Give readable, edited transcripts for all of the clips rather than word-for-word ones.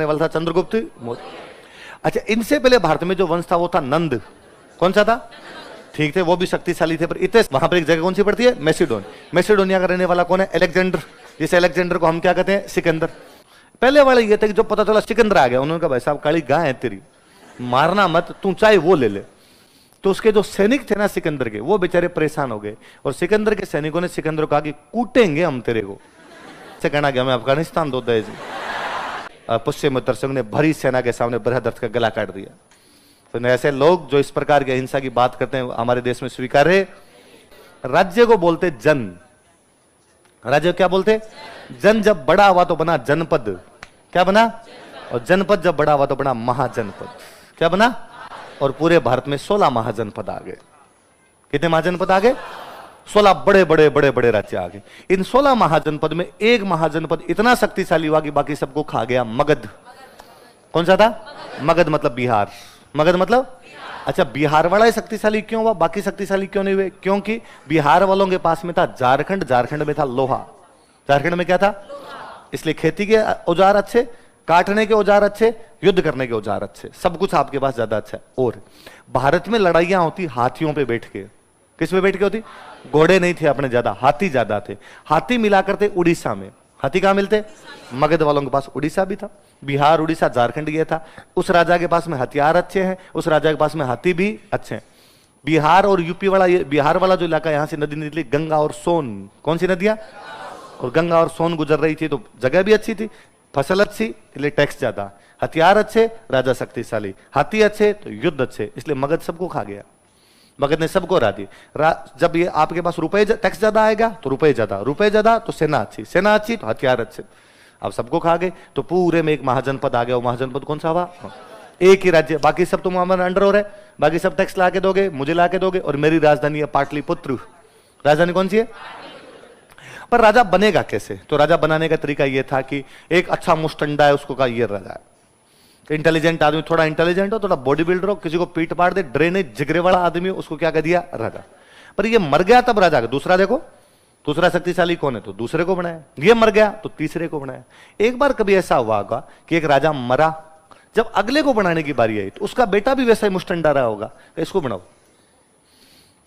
वाला था चंद्रगुप्त मौर्य। अच्छा, इनसे पहले भारत में जो वंश था वो था नंद। कौन सा था? ठीक थे, वो भी शक्तिशाली थे, पर इतने वहां पर एक जगह कौन सी पड़ती है? मैसिडोन। मैसिडोनिया का रहने वाला कौन है? अलेक्जेंडर। जिसे अलेक्जेंडर को हम क्या कहते हैं? सिकंदर। पहले वाले ये थे कि जो पता चला सिकंदर आ गया, उन्होंने कहा भाई साहब काली गाय है तेरी, मारना मत, तू चाहे वो ले ले। तो उसके जो सैनिक थे ना सिकंदर के, वो बेचारे परेशान हो गए, और सिकंदर के सैनिकों ने सिकंदर को कहा कि कूटेंगे हम तेरे को। से कहना कि हमें अफगानिस्तान दो दहेज। पश्चिम उत्तर संघ ने भरी सेना के सामने बृहदर्थ का गला काट दिया। तो ऐसे लोग जो इस प्रकार की अहिंसा की बात करते हैं हमारे देश में स्वीकार है। राज्य को बोलते जन। राज्य क्या बोलते? जन जब बड़ा हुआ तो बना जनपद। क्या बना? और जनपद जब बड़ा हुआ तो बना महाजनपद। क्या बना? और पूरे भारत में 16 महाजनपद आ गए। कितने महाजनपद आ गए? 16 बड़े बड़े बड़े बड़े राज्य आ गए। इन 16 महाजनपद में एक महाजनपद इतना शक्तिशाली हुआ कि बाकी सबको खा गया, मगध। कौन सा था? मगध मतलब बिहार। मगध मतलब? अच्छा, बिहार वाला ही शक्तिशाली क्यों हुआ, बाकी शक्तिशाली क्यों नहीं हुए? क्योंकि बिहार वालों के पास में था झारखंड, झारखंड में था लोहा। झारखंड में क्या था? इसलिए खेती के औजार अच्छे, काटने के औजार अच्छे, युद्ध करने के औजार अच्छे, सब कुछ आपके पास ज्यादा अच्छा है। और भारत में लड़ाइयां होती हाथियों पे बैठ के। किस पे बैठ के होती? घोड़े नहीं थे अपने ज्यादा, हाथी ज्यादा थे। हाथी मिला करते उड़ीसा में। हाथी कहां मिलते? मगध वालों के पास उड़ीसा भी था, बिहार उड़ीसा झारखंड ये था। उस राजा के पास में हथियार अच्छे हैं, उस राजा के पास में हाथी भी अच्छे हैं। बिहार और यूपी वाला, बिहार वाला जो इलाका, यहां से नदी निकली गंगा और सोन। कौन सी नदियां? और गंगा और सोन गुजर रही थी, तो जगह भी अच्छी थी, फसल अच्छी, इसलिए टैक्स ज्यादा, हथियार अच्छे, राजा शक्तिशाली, हाथी अच्छे तो युद्ध अच्छे, इसलिए मगध सबको खा गया। मगध ने सबको हरा दी। जब ये आपके पास रुपए टैक्स ज्यादा आएगा तो रुपए ज्यादा, रुपए ज्यादा तो सेना अच्छी, सेना अच्छी तो हथियार अच्छे। अब सबको खा गए तो पूरे में एक महाजनपद आ गया। वो महाजनपद कौन सा हुआ? एक ही राज्य। बाकी सब तुम हमारे अंडर हो रहे, बाकी सब टैक्स ला के दोगे, मुझे ला के दोगे, और मेरी राजधानी है पाटलिपुत्र। राजधानी कौन सी है? पर राजा बनेगा कैसे? तो राजा बनाने का तरीका यह था कि एक अच्छा मुस्टंडा है, उसको कहा यह राजा है। इंटेलिजेंट आदमी, थोड़ा इंटेलिजेंट हो, थोड़ा बॉडी बिल्डर हो, किसी को पीट पाड़ दे, ड्रेनेज जिगरे वाला आदमी हो, उसको क्या कह दिया? राजा। पर ये मर गया तब राजा का। दूसरा देखो, दूसरा शक्तिशाली कौन है? तो दूसरे को बनाया। ये मर गया तो तीसरे को बनाया। एक बार कभी ऐसा हुआ होगा कि एक राजा मरा, जब अगले को बनाने की बारी आई तो उसका बेटा भी वैसा ही मुस्टंडा रहा होगा, इसको बनाओ।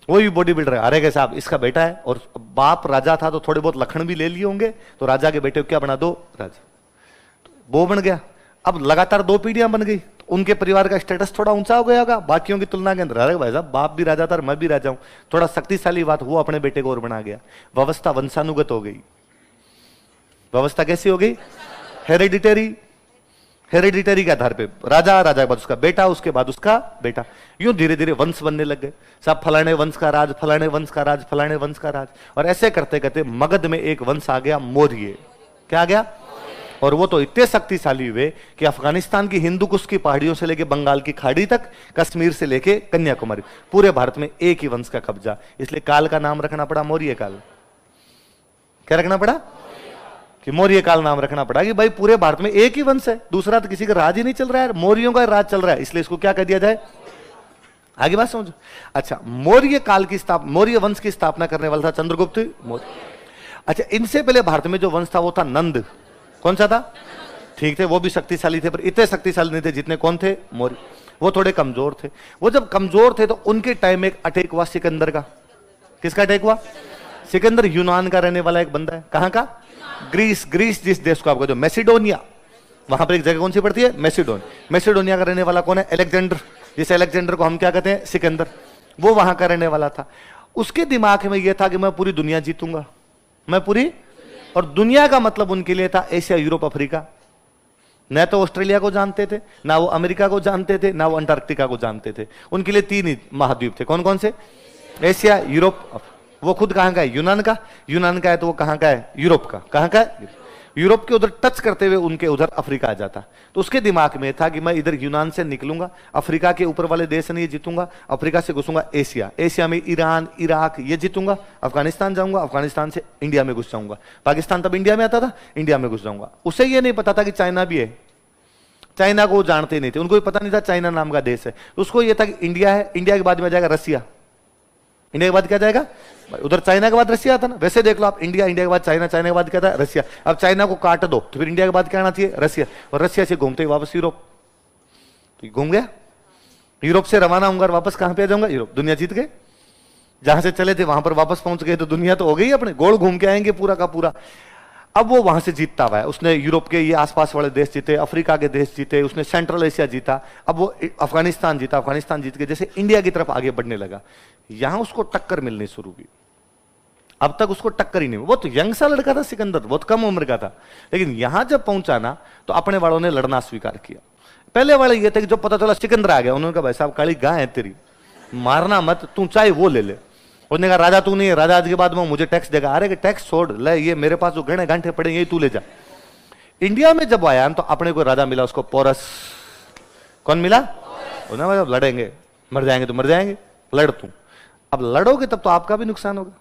वो भी बॉडी बिल्डर है, अरे साहब इसका बेटा है, और बाप राजा था तो थोड़े बहुत लखन भी ले लिए होंगे, तो राजा के बेटे को क्या बना दो? राजा। वो बन गया। अब लगातार 2 पीढ़ियां बन गई, तो उनके परिवार का स्टेटस थोड़ा ऊंचा हो गया होगा बाकियों की तुलना के अंदर। अरे भाई साहब बाप भी राजा था और मैं भी राजा हूं, थोड़ा शक्तिशाली बात, वो अपने बेटे को और बना गया। व्यवस्था वंशानुगत हो गई। व्यवस्था कैसी हो गई? हेरिडिटरी। हेरिडिटरी के आधार पे राजा, राजा के बाद उसका बेटा, उसके बाद उसका बेटा, यूं धीरे धीरे वंश बनने लग गए। सब फलाने वंश का राज, फलाने वंश का राज, फलाने वंश का राज, और ऐसे करते करते मगध में एक वंश आ गया, मौर्य। क्या आ गया? और वो तो इतने शक्तिशाली हुए कि अफगानिस्तान की हिंदू कुश की पहाड़ियों से लेके बंगाल की खाड़ी तक, कश्मीर से लेके कन्याकुमारी, पूरे भारत में एक ही वंश का कब्जा। इसलिए काल का नाम रखना पड़ा मौर्य काल। क्या रखना पड़ा? कि मौर्य काल नाम रखना पड़ा कि भाई पूरे भारत में एक ही वंश है, दूसरा तो किसी का राज ही नहीं चल रहा है, मौर्यों का राज चल रहा है, इसलिए इसको क्या कह दिया जाए? आगे बात समझो। अच्छा, मौर्य काल की स्थापना, मौर्य वंश की स्थापना करने वाला था चंद्रगुप्त मौर्य। अच्छा, इनसे पहले भारत में जो वंश था वो था नंद। कौन सा था? ठीक थे, वो भी शक्तिशाली थे, पर इतने शक्तिशाली नहीं थे जितने कौन थे? मौर्य। वो थोड़े कमजोर थे। वो जब कमजोर थे तो उनके टाइम में एक अटैक हुआ सिकंदर का। किसका अटैक हुआ? सिकंदर यूनान का रहने वाला एक बंदा है। कहां का? ग्रीस। ग्रीस जिस देश को आपको जो मैसिडोनिया, वहां पर एक जगह कौन सी पड़ती है? मैसिडोन। मैसिडोनिया का रहने वाला कौन है? अलेक्जेंडर। जिस अलेक्जेंडर को हम क्या कहते हैं? सिकंदर। वो वहां का रहने वाला था। उसके दिमाग में यह था कि मैं पूरी दुनिया जीतूंगा, मैं पूरी, और दुनिया का मतलब उनके लिए था एशिया, यूरोप, अफ्रीका। न तो ऑस्ट्रेलिया को जानते थे, ना वो अमेरिका को जानते थे, ना वो अंटार्कटिका को जानते थे। उनके लिए 3 ही महाद्वीप थे। कौन कौन से? Asia, Europe. वो खुद कहां का है? यूनान का। यूनान का है तो वो कहां का है? यूरोप का। कहां का है? यूरोप के उधर टच करते हुए उनके उधर अफ्रीका आ जाता। तो उसके दिमाग में था कि मैं इधर यूनान से निकलूंगा, अफ्रीका के ऊपर वाले देश नहीं जीतूंगा, अफ्रीका से घुसूंगा एशिया, एशिया में ईरान, इराक ये जीतूंगा, अफगानिस्तान जाऊंगा, अफगानिस्तान से इंडिया में घुस जाऊंगा। पाकिस्तान तब इंडिया में आता था, इंडिया में घुस जाऊंगा। उसे ये नहीं पता था कि चाइना भी है। चाइना को जानते नहीं थे, उनको पता नहीं था चाइना नाम का देश है। उसको यह था कि इंडिया है, इंडिया के बाद में जाएगा रसिया। इंडिया के बाद क्या जाएगा? उधर चाइना के बाद रसिया आता ना। वैसे देख लो आप, इंडिया, इंडिया के बाद चाइना, चाइना के बाद क्या था? रसिया। अब चाइना को काट दो तो फिर इंडिया के बाद क्या आना चाहिए? रसिया। और रसिया से घूमते ही वापस यूरोप। तो घूम गया। यूरोप से रवाना होऊंगा और वापस कहां पे आ जाऊंगा? यूरोप। दुनिया जीत गए। जहां से चले थे वहां पर वापस पहुंच गए तो दुनिया तो हो गई अपने, गोल घूम के आएंगे पूरा का पूरा। अब वो वहां से जीतता हुआ है, उसने यूरोप के ये आसपास वाले देश जीते, अफ्रीका के देश जीते, उसने सेंट्रल एशिया जीता। अब वो अफगानिस्तान जीता, अफगानिस्तान जीत के जैसे इंडिया की तरफ आगे बढ़ने लगा, यहां उसको टक्कर मिलनी शुरू हुई। अब तक उसको टक्कर ही नहीं, वो तो यंग सा लड़का था सिकंदर, बहुत कम उम्र का था, लेकिन यहां जब पहुंचा ना तो अपने वालों ने लड़ना स्वीकार किया। पहले वाले ये थे कि जो पता चला सिकंदर आ गया, उन्होंने कहा भाई साहब काली गाय है तेरी, मारना मत, तू चाहे वो ले ले। उसने कहा राजा तू नहीं है, राजा आज के बाद में मुझे टैक्स देगा। अरे टैक्स छोड़ ले, ये मेरे पास जो गणे घंटे पड़े यही तू ले जा। इंडिया में जब आया तो अपने को राजा मिला, उसको पोरस। कौन मिला? उन्होंने लड़ेंगे, मर जाएंगे तो मर जाएंगे, लड़ तू। अब लड़ोगे तब तो आपका भी नुकसान होगा,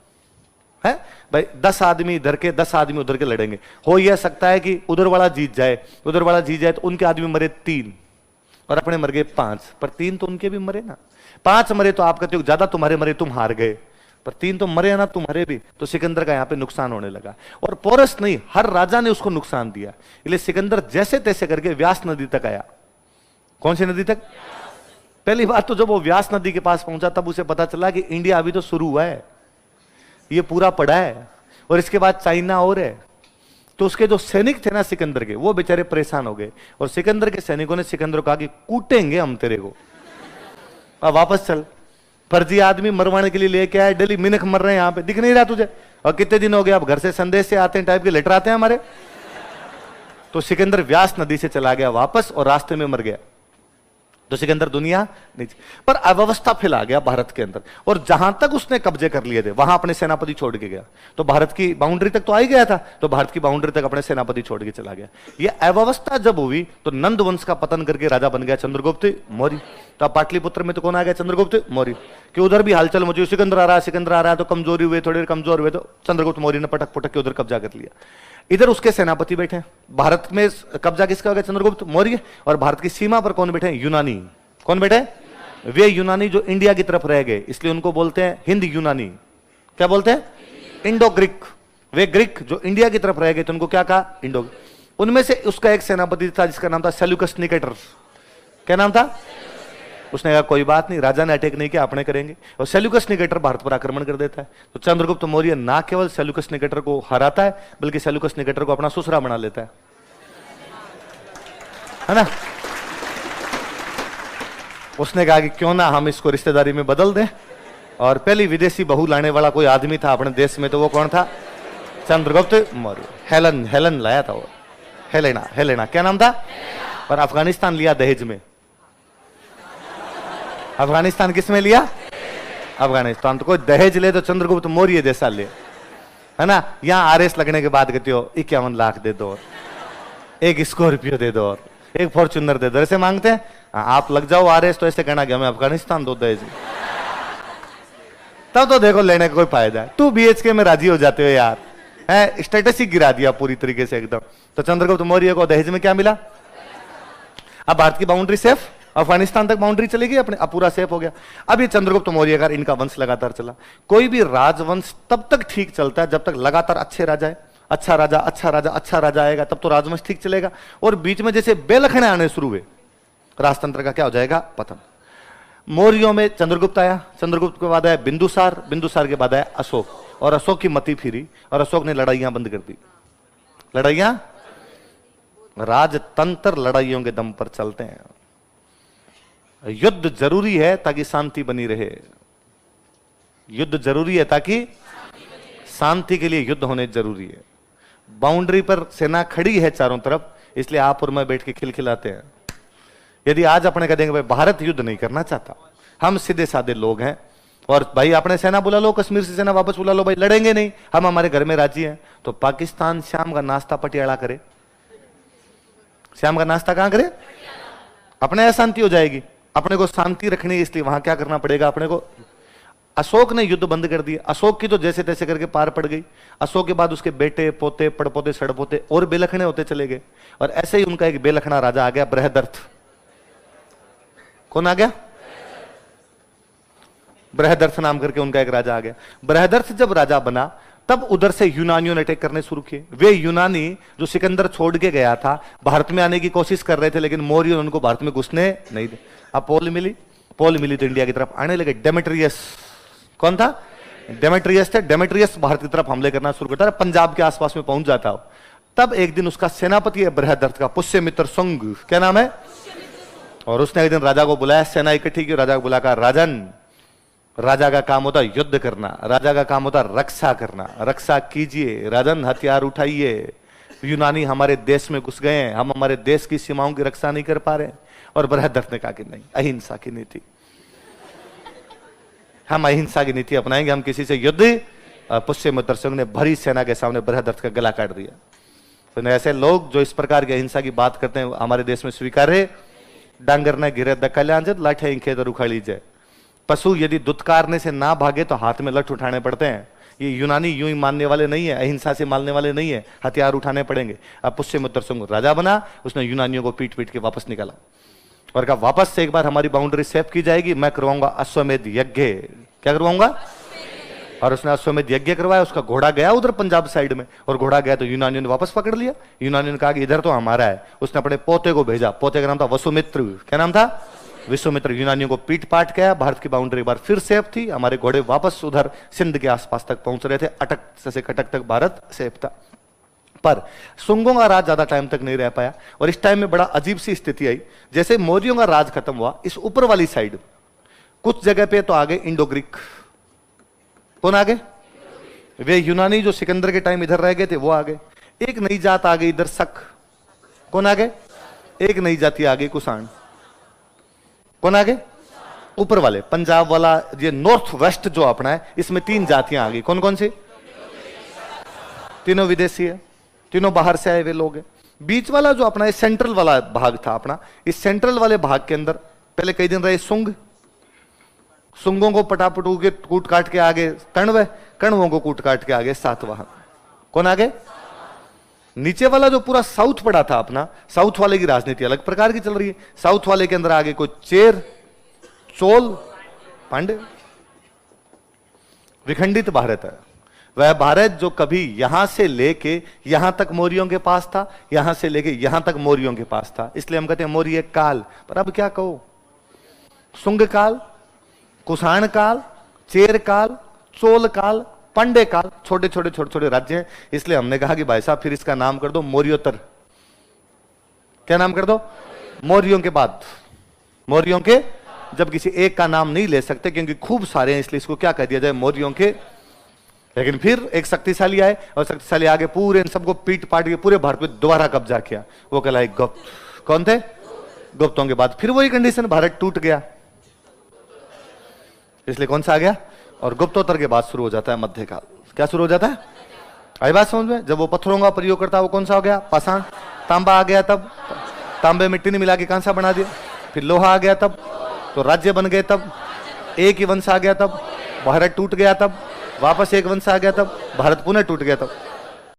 है भाई। 10 आदमी इधर के, 10 आदमी उधर के लड़ेंगे। हो यह सकता है कि उधर वाला जीत जाए, उधर वाला जीत जाए तो उनके आदमी मरे 3 और अपने मर गए 5, पर 3 तो उनके भी मरे ना। 5 मरे तो आप कहते हो ज्यादा तुम्हारे मरे, तुम हार गए, पर 3 तो मरे ना तुम्हारे भी। तो सिकंदर का यहां पे नुकसान होने लगा। और पोरस नहीं, हर राजा ने उसको नुकसान दिया। इसलिए सिकंदर जैसे तैसे करके व्यास नदी तक आया। कौन सी नदी तक? पहली बात तो जब वो व्यास नदी के पास पहुंचा तब उसे पता चला कि इंडिया अभी तो शुरू हुआ है, ये पूरा पड़ा है और इसके बाद चाइना और है। तो उसके जो सैनिक थे ना सिकंदर के, वो बेचारे परेशान हो गए और सिकंदर के सैनिकों ने सिकंदर को कहा कि कूटेंगे हम तेरे को, अब वापस चल। फर्जी आदमी मरवाने के लिए लेके आए, डेली मिनख मर रहे हैं यहाँ पे, दिख नहीं रहा तुझे? और कितने दिन हो गए अब घर से संदेश से आते हैं, टाइप के लेटर आते हैं हमारे। तो सिकंदर व्यास नदी से चला गया वापस और रास्ते में मर गया। तो सिकंदर दुनिया नहीं, पर अव्यवस्था फैला गया भारत के अंदर, और जहां तक उसने कब्जे कर लिए थे वहां अपने सेनापति छोड़ के गया। तो भारत की बाउंड्री तक तो आ ही गया था, तो भारत की बाउंड्री तक अपने सेनापति छोड़ के चला गया। ये अव्यवस्था जब हुई तो नंद वंश का पतन करके राजा बन गया चंद्रगुप्त मौर्य। तो अब पाटलिपुत्र में तो कौन आ गया? चंद्रगुप्त मौर्य। कि उधर भी हालचाल मौजूद, सिकंदर आ रहा है, सिकंदर आ रहा है, तो कमजोरी हुए, थोड़े कमजोर हुए, तो चंद्रगुप्त मौर्य ने पटक पटक के उधर कब्जा कर लिया। इधर उसके सेनापति बैठे। भारत में कब्जा किसका हो गया? चंद्रगुप्त मौर्य। और भारत की सीमा पर कौन बैठे? यूनानी। कौन बैठे? वे यूनानी जो इंडिया की तरफ रह गए, इसलिए उनको बोलते हैं हिंद यूनानी। क्या बोलते हैं? Indo Greek. वे ग्रीक जो इंडिया की तरफ रह गए थे उनको क्या कहा? इंडो। उनमें से उसका एक सेनापति था जिसका नाम था सेल्यूकस निकेटर। क्या नाम था? उसने कहा कोई बात नहीं, राजा ने अटैक नहीं किया, अपने करेंगे। और सेल्यूकस निकेटर भारत पर आक्रमण कर देता है। तो चंद्रगुप्त मौर्य ना केवल सेल्यूकस निकेटर को हराता है, बल्कि सेल्यूकस निकेटर को अपना ससुरा बना लेता है ना। उसने कहा कि क्यों ना हम इसको रिश्तेदारी में बदल दें। और पहली विदेशी बहू लाने वाला कोई आदमी था अपने देश में, तो वो कौन था? चंद्रगुप्त मौर्य। हेलन, हेलन लाया था वो, हेलेना, हेलेना। क्या नाम था? पर अफगानिस्तान लिया दहेज में। अफगानिस्तान किस में लिया? अफगानिस्तान। तो कोई दहेज ले तो चंद्रगुप्त मौर्य जैसा ले, है ना। यहां आरएस लगने के बाद कहते हो 51 लाख दे दो, एक स्कॉर्पियो दे दो, एक फॉर्च्यूनर दे दो, ऐसे मांगते हैं। आप लग जाओ आरएस तो ऐसे कहना कि हमें अफगानिस्तान दो दहेज, तब तो देखो लेने का कोई फायदा है। 2 BHK में राजी हो जाते हो यार, है स्टेटस ही गिरा दिया पूरी तरीके से एकदम। तो चंद्रगुप्त मौर्य को दहेज में क्या मिला? अब भारत की बाउंड्री सेफ, अफगानिस्तान तक बाउंड्री चली गई अपने, अब पूरा सेफ हो गया। अब ये चंद्रगुप्त मौर्य का इनका वंश लगातार चला। कोई भी राजवंश तब तक ठीक चलता है जब तक लगातार अच्छे राजा है, अच्छा राजा, अच्छा राजा, अच्छा राजा आएगा तब तो राजवंश ठीक चलेगा। और बीच में जैसे बेलखने आने शुरू हुए, राजतंत्र का क्या हो जाएगा? पतन। मौर्यों में चंद्रगुप्त आया, चंद्रगुप्त के बाद आया बिंदुसार, बिंदुसार के बाद आया अशोक, और अशोक की मति फिरी और अशोक ने लड़ाइयां बंद कर दी। लड़ाइयां, राजतंत्र लड़ाइयों के दम पर चलते हैं। युद्ध जरूरी है ताकि शांति बनी रहे, युद्ध जरूरी है ताकि शांति के लिए युद्ध होने जरूरी है। बाउंड्री पर सेना खड़ी है चारों तरफ, इसलिए आप और मैं बैठ के खिलखिलाते हैं। यदि आज अपने कह देंगे भाई भारत युद्ध नहीं करना चाहता, हम सीधे साधे लोग हैं, और भाई अपने सेना बुला लो, कश्मीर से सेना वापस बुला लो, भाई लड़ेंगे नहीं, हम हमारे घर में राजी हैं, तो पाकिस्तान शाम का नाश्ता पटियाला करे। शाम का नाश्ता कहां करे? अपने अशांति हो जाएगी। अपने को शांति रखनी है, इसलिए वहां क्या करना पड़ेगा अपने को? अशोक ने युद्ध बंद कर दिया। अशोक की तो जैसे तैसे करके पार पड़ गई। अशोक के बाद उसके बेटे, पोते, पड़पोते, सड़पोते और बेलखने होते चले गए। और ऐसे ही उनका एक बेलखना राजा आ गया, बृहदर्थ। कौन आ गया? बृहदर्थ नाम करके उनका एक राजा आ गया। बृहदर्थ जब राजा बना तब उधर से यूनानियों ने अटैक करने शुरू किए। वे यूनानी जो सिकंदर छोड़ के गया था भारत में आने की कोशिश कर रहे थे, लेकिन मौर्य ने उनको भारत में घुसने नहीं दे। अब पोल मिली तो इंडिया की तरफ आने लगे। डेमेट्रियस कौन था? डेमेट्रियस थे। डेमेट्रियस भारत की तरफ हमले करना शुरू करता है, पंजाब के आसपास में पहुंच जाता हो। तब एक दिन उसका सेनापति है बृहदर्थ का, पुष्यमित्र शुंग, क्या नाम है? और उसने एक दिन राजा को बुलाया, सेना इकट्ठी की, राजा को बुलाकर, राजन, राजा का काम होता युद्ध करना, राजा का काम होता रक्षा करना, रक्षा कीजिए राजन, हथियार उठाइए। यूनानी हमारे देश में घुस गए हैं, हम हमारे देश की सीमाओं की रक्षा नहीं कर पा रहे। और बृहदर्थ ने कहा कि नहीं, अहिंसा की नीति, हम अहिंसा की नीति अपनाएंगे, हम किसी से युद्ध। पुष्यमित्र सिंह ने भरी सेना के सामने बृहदर्थ का गला काट दिया। तो ऐसे लोग जो इस प्रकार की अहिंसा की बात करते हैं हमारे देश में स्वीकार्य। डांगर ने घिरे दकल्याण लाठे खेत उखाड़ी जाए। पशु यदि दुत्कारने से ना भागे तो हाथ में लठ उठाने पड़ते हैं। ये यूनानी यूं ही मानने वाले नहीं है, अहिंसा से मानने वाले नहीं है, हथियार उठाने पड़ेंगे। अब पुष्यमित्र सिंह राजा बना, उसने यूनानियों को पीट पीट के वापस निकाला और कहा वापस से एक बार हमारी बाउंड्री सेफ की जाएगी, मैं करवाऊंगा अश्वमेध यज्ञ। क्या करवाऊंगा? और उसने अश्वमेध यज्ञ करवाया। उसका घोड़ा गया उधर पंजाब साइड में, और घोड़ा गया तो यूनानियों ने वापस पकड़ लिया। यूनानियों ने कहा कि इधर तो हमारा है। उसने अपने पोते को भेजा, पोते का नाम था वसुमित्र। क्या नाम था? विश्वामित्र। यूनानियों को पीट पाट गया, भारत की बाउंड्री एक बार फिर सेफ थी। हमारे घोड़े वापस उधर सिंध के आसपास तक पहुंच रहे थे, अटक से कटक तक भारत सेफ था। पर शुंगों का राज ज्यादा टाइम तक नहीं रह पाया, और इस टाइम में बड़ा अजीब सी स्थिति आई। जैसे मौर्यों का राज खत्म हुआ, इस ऊपर वाली साइड कुछ जगह पे तो आगे इंडो ग्रीक। कौन आगे? वे यूनानी जो सिकंदर के टाइम इधर रह गए थे वो आगे। एक नई जात आ गई इधर, शक। कौन आगे? एक नई जाति आ गई, कुषाण। कौन आगे? ऊपर वाले पंजाब वाला, ये नॉर्थ वेस्ट जो अपना है, इसमें 3 जातियां आ गई। कौन कौन सी? तीनों विदेशी है, तीनों बाहर से आए हुए लोग हैं। बीच वाला जो अपना सेंट्रल वाला भाग था अपना, इस सेंट्रल वाले भाग के अंदर पहले कई दिन रहे शुंग। शुंगों को पटापटू के कूट काट के आगे कण्व, कण्वों को कूट काट के आगे सातवाहन। कौन आगे? नीचे वाला जो पूरा साउथ पड़ा था अपना, साउथ वाले की राजनीति अलग प्रकार की चल रही है। साउथ वाले के अंदर आगे कोई चेर, चोल, पांडे। विखंडित भारत है वह भारत जो कभी यहां से लेके यहां तक मौर्यों के पास था, यहां से लेके यहां तक मौर्यों के पास था। इसलिए हम कहते हैं मौर्य काल। पर अब क्या कहो, शुंग काल, कुषाण काल, चेर काल, चोल काल, पांडे काल, छोटे छोटे राज्य हैं। इसलिए हमने कहा कि भाई साहब फिर इसका नाम कर दो मौर्योत्तर। क्या नाम कर दो? मौर्यों के बाद, मौर्यों के। जब किसी एक का नाम नहीं ले सकते क्योंकि खूब सारे हैं, इसलिए इसको क्या कह दिया जाए, मौर्यों के। लेकिन फिर एक शक्तिशाली आए, और शक्तिशाली आगे पूरे इन सबको पीट पाट के पूरे भारत में दोबारा कब्जा किया। वो कहलाए गुप्त। कौन थे? गुप्तों के बाद फिर वही कंडीशन, भारत टूट गया। इसलिए कौन सा आ गया? और गुप्तोत्तर के बाद शुरू हो जाता है मध्यकाल। क्या शुरू हो जाता है? आई बात समझ में? जब वो पत्थरों का प्रयोग करता है वो कौन सा हो गया? पाषाण। तांबा आ गया, तब तांबे मिट्टी ने मिला के कांसा बना दिया। फिर लोहा आ गया, तब तो राज्य बन गए। तब एक ही वंश आ गया, तब भारत टूट गया। तब वापस एक वंश आ गया, तब भारत पुनः टूट गया। तब